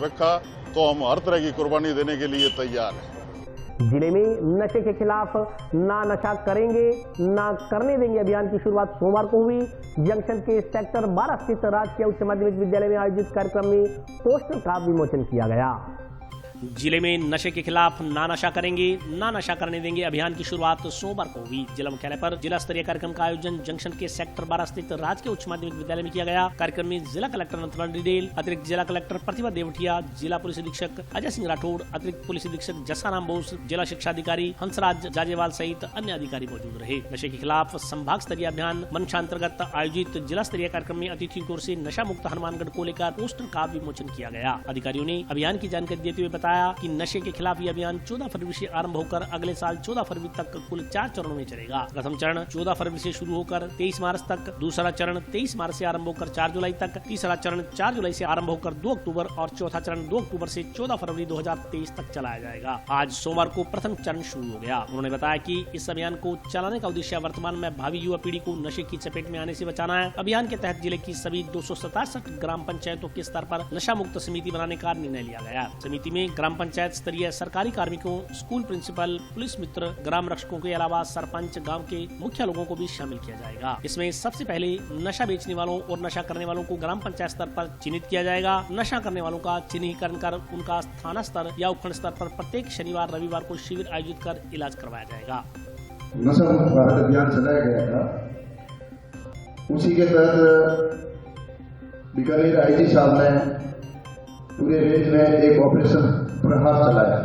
रखा तो हम हर तरह की कुर्बानी देने के लिए तैयार हैं। जिले में नशे के खिलाफ ना नशा करेंगे ना करने देंगे अभियान की शुरुआत सोमवार को हुई। जंक्शन के सेक्टर 12 स्थित राजकीय उच्च माध्यमिक विद्यालय में आयोजित कार्यक्रम में पोस्टर का विमोचन किया गया। जिले में नशे के खिलाफ ना नशा करेंगे ना नशा करने देंगे अभियान की शुरुआत सोमवार को हुई। जिला मुख्यालय पर जिला स्तरीय कार्यक्रम का आयोजन जंक्शन के सेक्टर 12 स्थित राजकीय उच्च माध्यमिक विद्यालय में किया गया। कार्यक्रम में जिला कलेक्टर नथुराम डिडेल, अतिरिक्त जिला कलेक्टर प्रतिभा देवटिया, जिला पुलिस अधीक्षक अजय सिंह राठौड़, अतिरिक्त पुलिस अधीक्षक जस्साराम बोस, जिला शिक्षा अधिकारी हंसराज जाजेवाल सहित अन्य अधिकारी मौजूद रहे। नशे के खिलाफ संभाग स्तरीय अभियान मंशा अंतर्गत आयोजित जिला स्तरीय कार्यक्रम में अतिथियों की ओर से नशा मुक्त हनुमानगढ़ को लेकर पोस्टर का विमोचन किया गया। अधिकारियों ने अभियान की जानकारी देते हुए बताया कि नशे के खिलाफ यह अभियान 14 फरवरी से आरंभ होकर अगले साल 14 फरवरी तक कुल 4 चरणों में चलेगा। प्रथम चरण 14 फरवरी से शुरू होकर 23 मार्च तक, दूसरा चरण 23 मार्च से आरंभ होकर 4 जुलाई तक, तीसरा चरण 4 जुलाई से आरंभ होकर 2 अक्टूबर और चौथा चरण 2 अक्टूबर से 14 फरवरी 2023 तक चलाया जाएगा। आज सोमवार को प्रथम चरण शुरू हो गया। उन्होंने बताया कि इस अभियान को चलाने का उद्देश्य वर्तमान में भावी युवा पीढ़ी को नशे की चपेट में आने से बचाना है। अभियान के तहत जिले की सभी 267 ग्राम पंचायतों के स्तर पर नशा मुक्त समिति बनाने का निर्णय लिया गया। समिति में ग्राम पंचायत स्तरीय सरकारी कार्मिकों, स्कूल प्रिंसिपल, पुलिस मित्र, ग्राम रक्षकों के अलावा सरपंच, गांव के मुखिया लोगों को भी शामिल किया जाएगा। इसमें सबसे पहले नशा बेचने वालों और नशा करने वालों को ग्राम पंचायत स्तर पर चिन्हित किया जाएगा। नशा करने वालों का चिन्हीकरण कर उनका थाना स्तर या उपखंड स्तर पर प्रत्येक शनिवार रविवार को शिविर आयोजित कर इलाज करवाया जाएगा। नशा मुक्त भारत अभियान चलाया गया था, उसी के तहत बीकानेर आईजी साहब ने पूरे रेंज में एक ऑपरेशन प्रहार चलाया।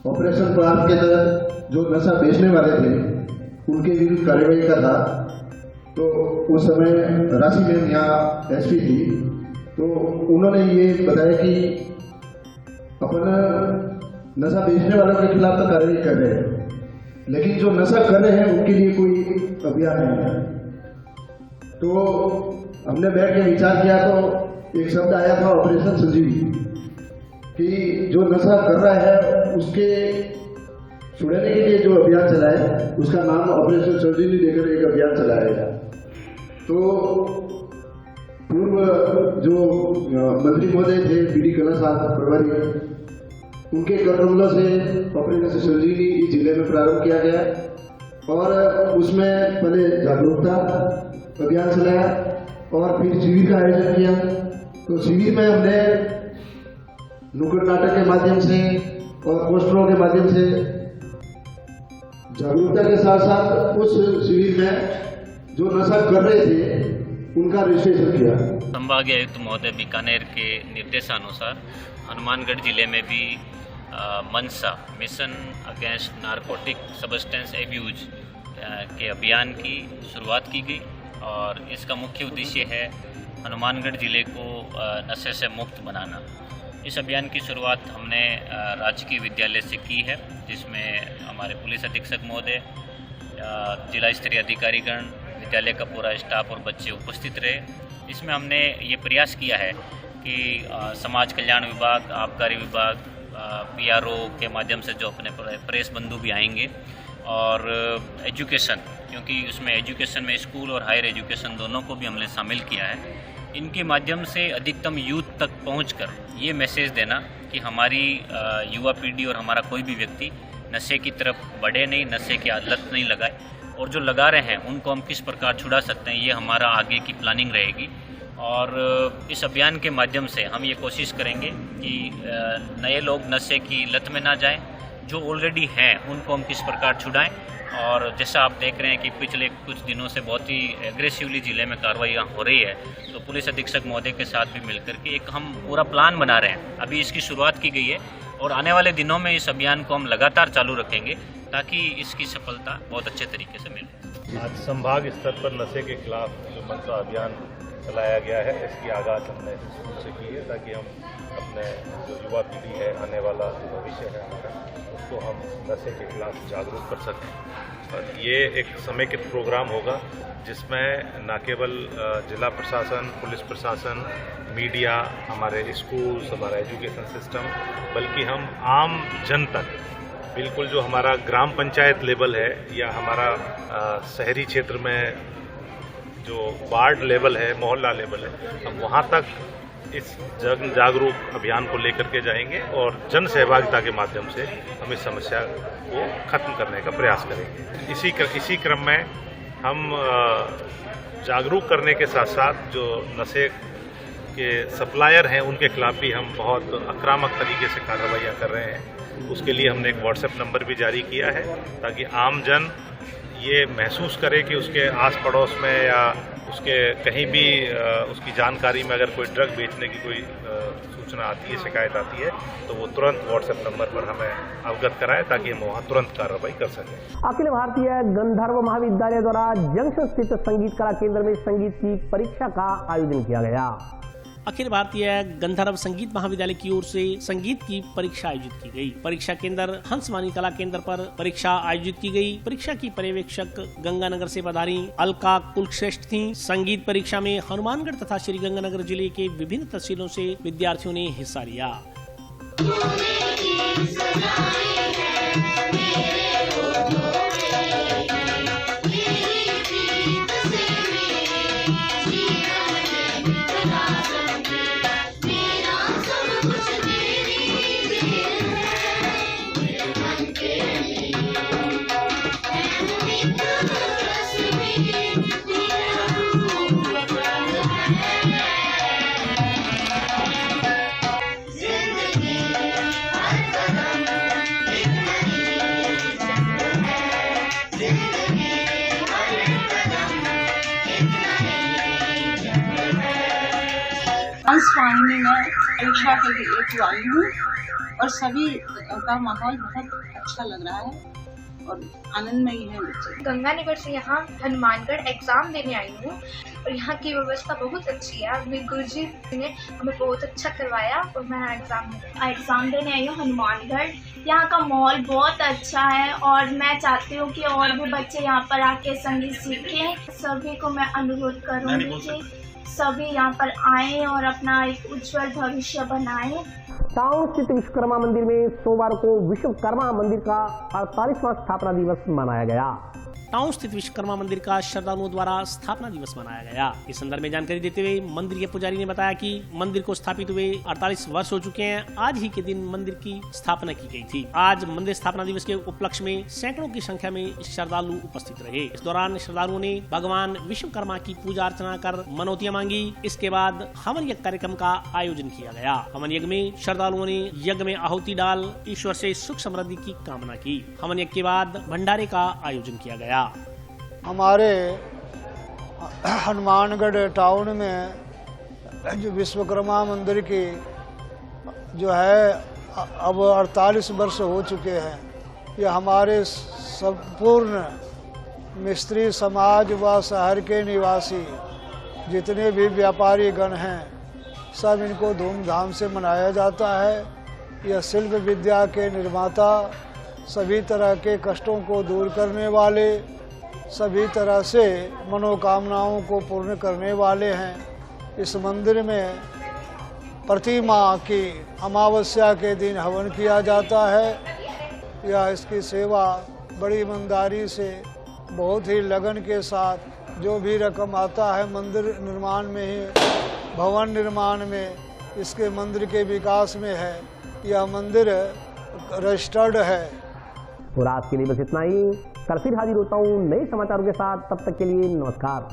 ऑपरेशन प्रहार के तहत जो नशा बेचने वाले थे उनके विरुद्ध कार्रवाई का था। तो उस समय राशि मैम यहाँ एसपी थी, तो उन्होंने ये बताया कि अपन नशा बेचने वालों के खिलाफ तो कार्रवाई कर रहे हैं, लेकिन जो नशा कर रहे हैं उनके लिए कोई अभियान नहीं है। तो हमने बैठ के विचार किया तो एक शब्द आया था ऑपरेशन संजीवनी, कि जो नशा कर रहा है उसके छुड़ाने के लिए जो अभियान चलाए उसका नाम ऑपरेशन संजीवनी देकर एक अभियान चलाया गया। तो पूर्व जो मंत्री महोदय थे बीडी कला साहब प्रभारी, उनके कदमों से ऑपरेशन संजीवनी इस जिले में प्रारंभ किया गया और उसमें पहले जागरूकता अभियान चलाया और फिर शिविर का आयोजन किया। तो शिविर में हमने नुक्कड़ नाटक के माध्यम से और पोस्टरों के माध्यम से जागरूकता के साथ साथ उस शिविर में जो नशा कर रहे थे उनका रजिस्ट्रेशन किया। संभागीय आयुक्त महोदय बीकानेर के निर्देशानुसार हनुमानगढ़ जिले में भी MANSA mission against narcotic substance abuse के अभियान की शुरुआत की गई और इसका मुख्य उद्देश्य है हनुमानगढ़ जिले को नशे से मुक्त बनाना। इस अभियान की शुरुआत हमने राजकीय विद्यालय से की है, जिसमें हमारे पुलिस अधीक्षक महोदय, जिला स्तरीय अधिकारीगण, विद्यालय का पूरा स्टाफ और बच्चे उपस्थित रहे। इसमें हमने ये प्रयास किया है कि समाज कल्याण विभाग, आबकारी विभाग, पीआरओ के माध्यम से जो अपने प्रेस बंधु भी आएंगे और एजुकेशन, क्योंकि उसमें एजुकेशन में स्कूल और हायर एजुकेशन दोनों को भी हमने शामिल किया है। इनके माध्यम से अधिकतम यूथ तक पहुंचकर ये मैसेज देना कि हमारी युवा पीढ़ी और हमारा कोई भी व्यक्ति नशे की तरफ बढ़े नहीं, नशे की आदत नहीं लगाए और जो लगा रहे हैं उनको हम किस प्रकार छुड़ा सकते हैं, ये हमारा आगे की प्लानिंग रहेगी। और इस अभियान के माध्यम से हम ये कोशिश करेंगे कि नए लोग नशे की लत में ना जाएं, जो ऑलरेडी हैं उनको हम किस प्रकार छुड़ाएं। और जैसा आप देख रहे हैं कि पिछले कुछ दिनों से बहुत ही एग्रेसिवली जिले में कार्रवाइयाँ हो रही है, तो पुलिस अधीक्षक महोदय के साथ भी मिलकर के एक हम पूरा प्लान बना रहे हैं। अभी इसकी शुरुआत की गई है और आने वाले दिनों में इस अभियान को हम लगातार चालू रखेंगे ताकि इसकी सफलता बहुत अच्छे तरीके से मिले। आज संभाग स्तर पर नशे के खिलाफ जो मनसा अभियान चलाया गया है, इसकी आगाज़ हमने स्कूल से की है ताकि हम अपने जो युवा पीढ़ी है, आने वाला जो भविष्य है हमारा, उसको हम नशे के खिलाफ जागरूक कर सकें। और ये एक समेकित प्रोग्राम होगा जिसमें न केवल जिला प्रशासन, पुलिस प्रशासन, मीडिया, हमारे स्कूल्स, हमारा एजुकेशन सिस्टम, बल्कि हम आम जन तक बिल्कुल जो हमारा ग्राम पंचायत लेवल है या हमारा शहरी क्षेत्र में जो वार्ड लेवल है, मोहल्ला लेवल है, हम वहाँ तक इस जन जागरूक अभियान को लेकर के जाएंगे और जन सहभागिता के माध्यम से हम इस समस्या को खत्म करने का प्रयास करेंगे। इसी क्रम में हम जागरूक करने के साथ साथ जो नशे के सप्लायर हैं उनके खिलाफ भी हम बहुत आक्रामक तरीके से कार्रवाइयाँ कर रहे हैं। उसके लिए हमने एक व्हाट्सएप नंबर भी जारी किया है ताकि आम जन ये महसूस करे कि उसके आस पड़ोस में या उसके कहीं भी उसकी जानकारी में अगर कोई ड्रग बेचने की कोई सूचना आती है, शिकायत आती है, तो वो तुरंत व्हाट्सएप नंबर पर हमें अवगत कराए ताकि हम वहाँ तुरंत कार्रवाई कर सकें। अखिल भारतीय गंधर्व महाविद्यालय द्वारा जंक्शन स्थित संगीत कला केंद्र में संगीत की परीक्षा का आयोजन किया गया। अखिल भारतीय गंधर्व संगीत महाविद्यालय की ओर से संगीत की परीक्षा आयोजित की गई। परीक्षा केंद्र हंसवानी कला केंद्र पर परीक्षा आयोजित की गई। परीक्षा की पर्यवेक्षक गंगानगर से पधारी अलका कुलश्रेष्ठ थी। संगीत परीक्षा में हनुमानगढ़ तथा श्री गंगानगर जिले के विभिन्न तहसीलों से विद्यार्थियों ने हिस्सा लिया। हंसवानी में मैं परीक्षा के लिए आई हूँ और सभी का माहौल बहुत अच्छा लग रहा है और आनंदमयी है बच्चे। गंगानगर से यहाँ हनुमानगढ़ एग्जाम देने आई हूँ और यहाँ की व्यवस्था बहुत अच्छी है। मेरे गुरुजी ने हमें बहुत अच्छा करवाया और मैं एग्जाम देने आई हूँ हनुमानगढ़। यहाँ का माहौल बहुत अच्छा है और मैं चाहती हूँ कि और भी बच्चे यहाँ पर आके संगीत सीखें। सभी को मैं अनुरोध करूँगी कि सभी यहाँ पर आएं और अपना एक उज्जवल भविष्य बनाएं। टाउन स्थित विश्वकर्मा मंदिर में सोमवार को विश्वकर्मा मंदिर का 48वां स्थापना दिवस मनाया गया। टाउन स्थित विश्वकर्मा मंदिर का श्रद्धालुओं द्वारा स्थापना दिवस मनाया गया। इस संदर्भ में जानकारी देते हुए मंदिर के पुजारी ने बताया कि मंदिर को स्थापित हुए 48 वर्ष हो चुके हैं। आज ही के दिन मंदिर की स्थापना की गई थी। आज मंदिर स्थापना दिवस के उपलक्ष्य में सैकड़ों की संख्या में श्रद्धालु उपस्थित रहे। इस दौरान श्रद्धालुओं ने भगवान विश्वकर्मा की पूजा अर्चना कर मनौतियां मांगी। इसके बाद हवन यज्ञ कार्यक्रम का आयोजन किया गया। हवन यज्ञ में श्रद्धालुओं ने यज्ञ में आहुति डाल ईश्वर से सुख समृद्धि की कामना की। हवन यज्ञ के बाद भंडारे का आयोजन किया गया। हमारे हनुमानगढ़ टाउन में जो विश्वकर्मा मंदिर की जो है अब 48 वर्ष हो चुके हैं। ये हमारे संपूर्ण मिस्त्री समाज व शहर के निवासी जितने भी व्यापारी गण हैं सब इनको धूमधाम से मनाया जाता है। यह शिल्प विद्या के निर्माता, सभी तरह के कष्टों को दूर करने वाले, सभी तरह से मनोकामनाओं को पूर्ण करने वाले हैं। इस मंदिर में प्रतिमा की अमावस्या के दिन हवन किया जाता है। या इसकी सेवा बड़ी ईमानदारी से बहुत ही लगन के साथ जो भी रकम आता है मंदिर निर्माण में ही, भवन निर्माण में, इसके मंदिर के विकास में है। यह मंदिर रजिस्टर्ड है। और आज के लिए बस इतना ही। कल फिर हाजिर होता हूँ नए समाचारों के साथ। तब तक के लिए नमस्कार।